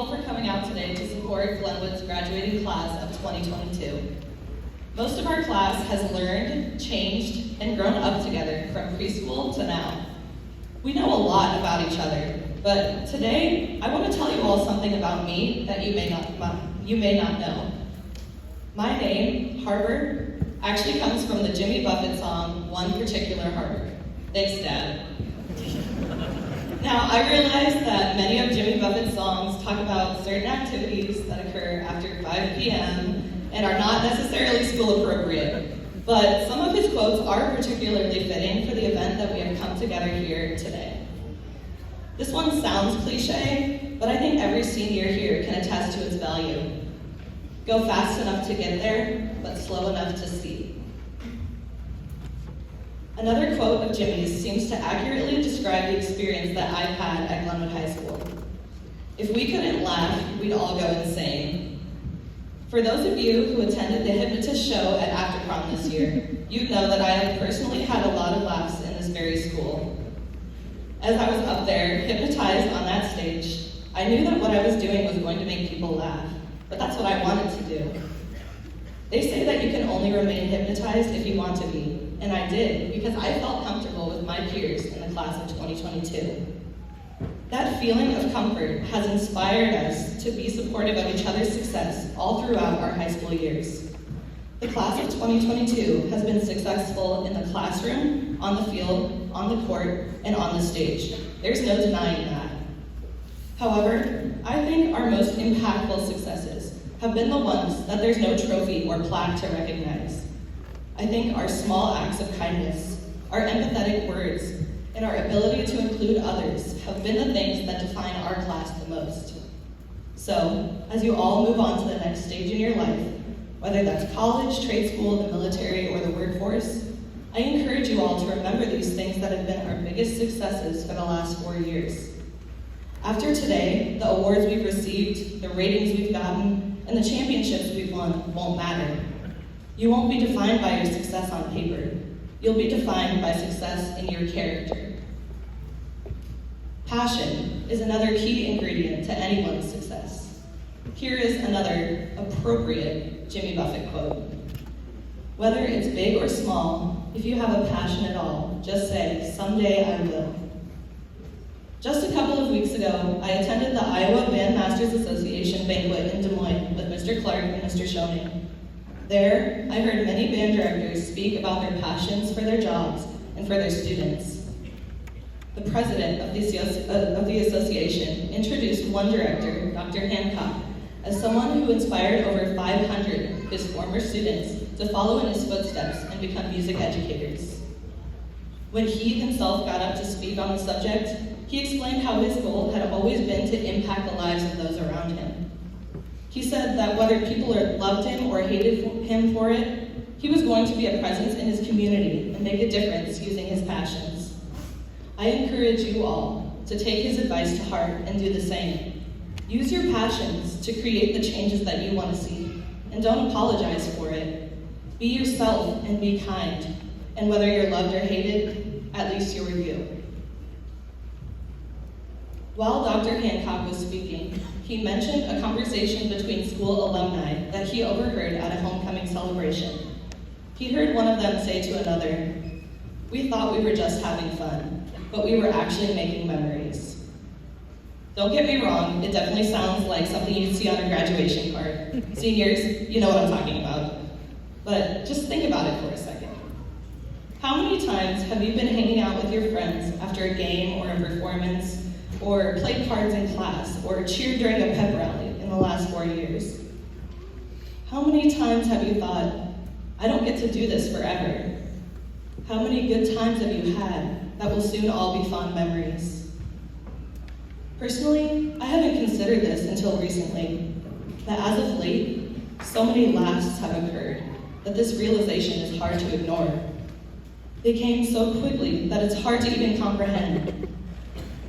all for coming out today to support Glenwood's graduating class of 2022. Most of our class has learned, changed, and grown up together from preschool to now. We know a lot about each other, but today I want to tell you all something about me that you may not know. My name, Harbour, actually comes from the Jimmy Buffett song, One Particular Harbor. Thanks, Dad. Now, I realize that many of Jimmy Buffett's songs talk about certain activities that occur after 5 p.m. and are not necessarily school appropriate, but some of his quotes are particularly fitting for the event that we have come together here today. This one sounds cliche, but I think every senior here can attest to its value. Go fast enough to get there, but slow enough to see. Another quote of Jimmy's seems to accurately describe the experience that I've had at Glenwood High School. If we couldn't laugh, we'd all go insane. For those of you who attended the Hypnotist show at After Prom this year, you'd know that I have personally had a lot of laughs in this very school. As I was up there, hypnotized on that stage, I knew that what I was doing was going to make people laugh, but that's what I wanted to do. They say that you can only remain hypnotized if you want to be. And I did, because I felt comfortable with my peers in the class of 2022. That feeling of comfort has inspired us to be supportive of each other's success all throughout our high school years. The class of 2022 has been successful in the classroom, on the field, on the court, and on the stage. There's no denying that. However, I think our most impactful successes have been the ones that there's no trophy or plaque to recognize. I think our small acts of kindness, our empathetic words, and our ability to include others have been the things that define our class the most. So, as you all move on to the next stage in your life, whether that's college, trade school, the military, or the workforce, I encourage you all to remember these things that have been our biggest successes for the last 4 years. After today, the awards we've received, the ratings we've gotten, and the championships we've won won't matter. You won't be defined by your success on paper. You'll be defined by success in your character. Passion is another key ingredient to anyone's success. Here is another appropriate Jimmy Buffett quote. Whether it's big or small, if you have a passion at all, just say, someday I will. Just a couple of weeks ago, I attended the Iowa Bandmasters Association banquet in Des Moines with Mr. Clark and Mr. Schoening. There, I heard many band directors speak about their passions for their jobs and for their students. The president of the association introduced one director, Dr. Hancock, as someone who inspired over 500 of his former students to follow in his footsteps and become music educators. When he himself got up to speak on the subject, he explained how his goal had always been to impact the lives of those around him. He said that whether people loved him or hated him for it, he was going to be a presence in his community and make a difference using his passions. I encourage you all to take his advice to heart and do the same. Use your passions to create the changes that you want to see, and don't apologize for it. Be yourself and be kind, and whether you're loved or hated, at least you're you. While Dr. Hancock was speaking, he mentioned a conversation between school alumni that he overheard at a homecoming celebration. He heard one of them say to another, "We thought we were just having fun, but we were actually making memories." Don't get me wrong, it definitely sounds like something you'd see on a graduation card. Seniors, you know what I'm talking about. But just think about it for a second. How many times have you been hanging out with your friends after a game or a performance, or played cards in class, or cheered during a pep rally in the last 4 years? How many times have you thought, I don't get to do this forever? How many good times have you had that will soon all be fond memories? Personally, I haven't considered this until recently, that as of late, so many laughs have occurred that this realization is hard to ignore. They came so quickly that it's hard to even comprehend.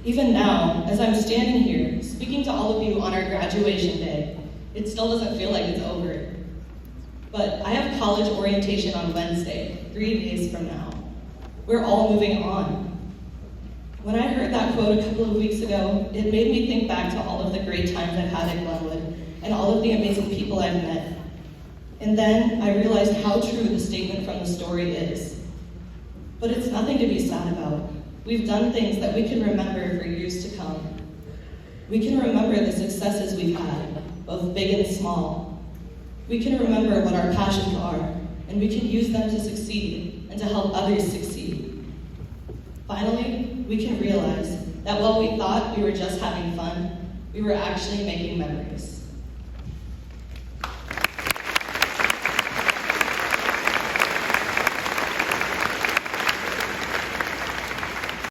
Even now, as I'm standing here, speaking to all of you on our graduation day, it still doesn't feel like it's over. But I have college orientation on Wednesday, 3 days from now. We're all moving on. When I heard that quote a couple of weeks ago, it made me think back to all of the great times I've had at Glenwood and all of the amazing people I've met. And then I realized how true the statement from the story is. But it's nothing to be sad about. We've done things that we can remember for years to come. We can remember the successes we've had, both big and small. We can remember what our passions are, and we can use them to succeed and to help others succeed. Finally, we can realize that while we thought we were just having fun, we were actually making memories.